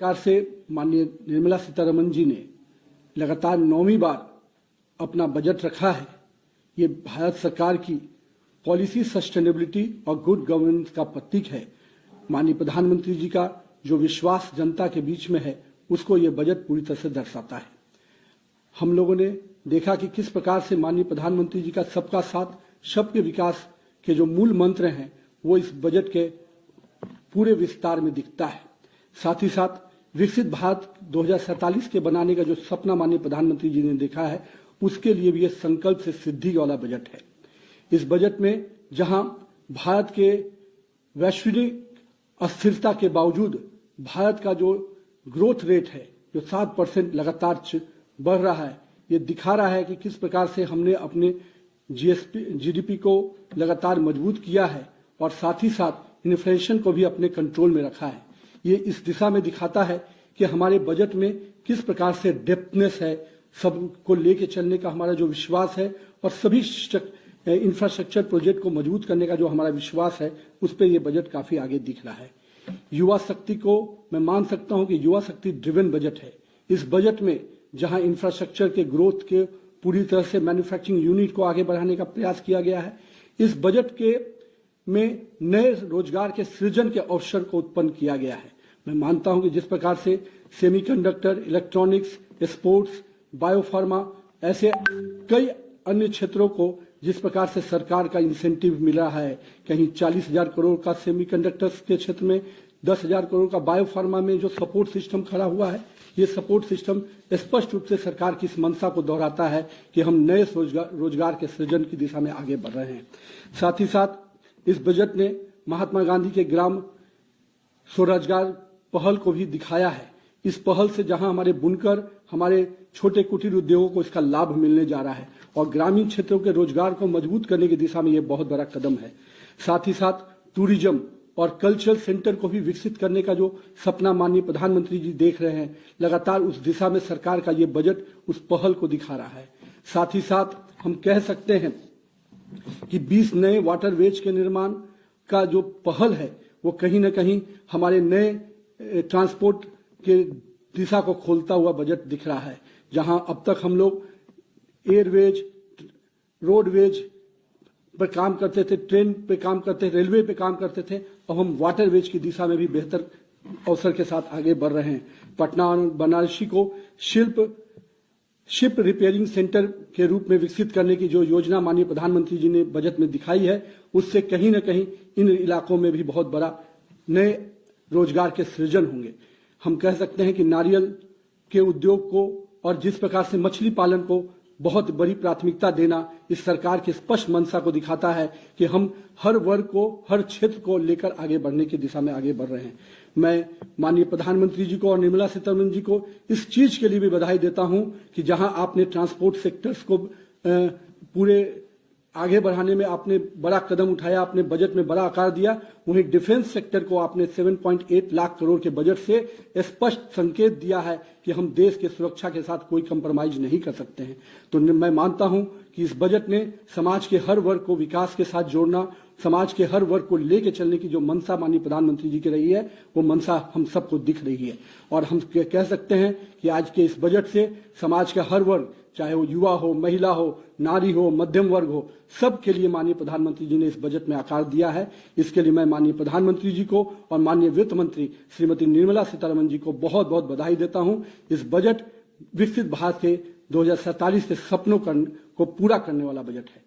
सरकार से माननीय निर्मला सीतारमण जी ने लगातार 9वीं बार अपना बजट रखा है। ये भारत सरकार की पॉलिसी सस्टेनेबिलिटी और गुड गवर्नेंस का प्रतीक है। माननीय प्रधानमंत्री जी का जो विश्वास जनता के बीच में है, उसको ये बजट पूरी तरह से दर्शाता है। हम लोगों ने देखा कि किस प्रकार से माननीय प्रधानमंत्री जी का सबका साथ सबके विकास के जो मूल मंत्र हैं, वो इस बजट के पूरे विस्तार में दिखता है। साथ ही साथ विकसित भारत 2047 के बनाने का जो सपना माननीय प्रधानमंत्री जी ने देखा है, उसके लिए भी ये संकल्प से सिद्धि वाला बजट है। इस बजट में जहां भारत के वैश्विक अस्थिरता के बावजूद भारत का जो ग्रोथ रेट है, जो 7% लगातार बढ़ रहा है, ये दिखा रहा है कि किस प्रकार से हमने अपने जीडीपी को लगातार मजबूत किया है और साथ ही साथ इन्फ्लेशन को भी अपने कंट्रोल में रखा है। ये इस दिशा में दिखाता है कि हमारे बजट में किस प्रकार से डेप्थनेस है, सबको लेके चलने का हमारा जो विश्वास है और सभी इंफ्रास्ट्रक्चर प्रोजेक्ट को मजबूत करने का जो हमारा विश्वास है, उस पर यह बजट काफी आगे दिख रहा है। युवा शक्ति को मैं मान सकता हूं कि युवा शक्ति ड्रिवन बजट है। इस बजट में जहां इंफ्रास्ट्रक्चर के ग्रोथ के पूरी तरह से मैन्युफैक्चरिंग यूनिट को आगे बढ़ाने का प्रयास किया गया है, इस बजट के में नए रोजगार के सृजन के अवसर को उत्पन्न किया गया है। मैं मानता हूं कि जिस प्रकार से सेमीकंडक्टर, इलेक्ट्रॉनिक्स, स्पोर्ट्स, बायोफार्मा, ऐसे कई अन्य क्षेत्रों को जिस प्रकार से सरकार का इंसेंटिव मिल रहा है, कहीं 40,000 करोड़ का सेमीकंडक्टर्स के क्षेत्र में, 10,000 करोड़ का बायोफार्मा में जो सपोर्ट सिस्टम खड़ा हुआ है, ये सपोर्ट सिस्टम स्पष्ट रूप से सरकार की इस मंशा को दोहराता है कि हम नए रोजगार के सृजन की दिशा में आगे बढ़ रहे हैं। साथ ही साथ इस बजट ने महात्मा गांधी के ग्राम स्वरोजगार पहल को भी दिखाया है। इस पहल से जहां हमारे बुनकर, हमारे छोटे कुटीर उद्योगों को इसका लाभ मिलने जा रहा है और ग्रामीण क्षेत्रों के रोजगार को मजबूत करने की दिशा में यह बहुत बड़ा कदम है। साथ ही साथ टूरिज्म और कल्चरल सेंटर को भी विकसित करने का जो सपना माननीय प्रधानमंत्री जी देख रहे हैं, लगातार उस दिशा में सरकार का ये बजट उस पहल को दिखा रहा है। साथ ही साथ हम कह सकते हैं कि 20 नए वाटरवेज के निर्माण का जो पहल है, वो कहीं न कहीं हमारे नए ट्रांसपोर्ट के दिशा को खोलता हुआ बजट दिख रहा है। जहां अब तक हम लोग एयरवेज, रोडवेज पर काम करते थे, ट्रेन पे काम करते, रेलवे पे काम करते थे, अब हम वाटरवेज की दिशा में भी बेहतर अवसर के साथ आगे बढ़ रहे हैं। पटना और बनारसी को शिप रिपेयरिंग सेंटर के रूप में विकसित करने की जो योजना माननीय प्रधानमंत्री जी ने बजट में दिखाई है, उससे कहीं न कहीं इन इलाकों में भी बहुत बड़ा नए रोजगार के सृजन होंगे। हम कह सकते हैं कि नारियल के उद्योग को और जिस प्रकार से मछली पालन को बहुत बड़ी प्राथमिकता देना इस सरकार की स्पष्ट मंशा को दिखाता है कि हम हर वर्ग को, हर क्षेत्र को लेकर आगे बढ़ने की दिशा में आगे बढ़ रहे हैं। मैं माननीय प्रधानमंत्री जी को और निर्मला सीतारमण जी को इस चीज के लिए भी बधाई देता हूं कि जहां आपने ट्रांसपोर्ट सेक्टर्स को पूरे आगे बढ़ाने में आपने बड़ा कदम उठाया, आपने बजट में बड़ा आकार दिया, वहीं डिफेंस सेक्टर को आपने 7.8 लाख करोड़ के बजट से स्पष्ट संकेत दिया है कि हम देश के सुरक्षा के साथ कोई कंप्रोमाइज नहीं कर सकते हैं। तो मैं मानता हूं कि इस बजट ने समाज के हर वर्ग को विकास के साथ जोड़ना, समाज के हर वर्ग को लेके चलने की जो मंशा माननीय प्रधानमंत्री जी की रही है, वो मंशा हम सबको दिख रही है। और हम कह सकते हैं कि आज के इस बजट से समाज का हर वर्ग, चाहे वो युवा हो, महिला हो, नारी हो, मध्यम वर्ग हो, सबके लिए माननीय प्रधानमंत्री जी ने इस बजट में आकार दिया है। इसके लिए मैं माननीय प्रधानमंत्री जी को और माननीय वित्त मंत्री श्रीमती निर्मला सीतारमण जी को बहुत बहुत बधाई देता हूं। इस बजट विकसित भारत के 2047 के सपनों को पूरा करने वाला बजट है।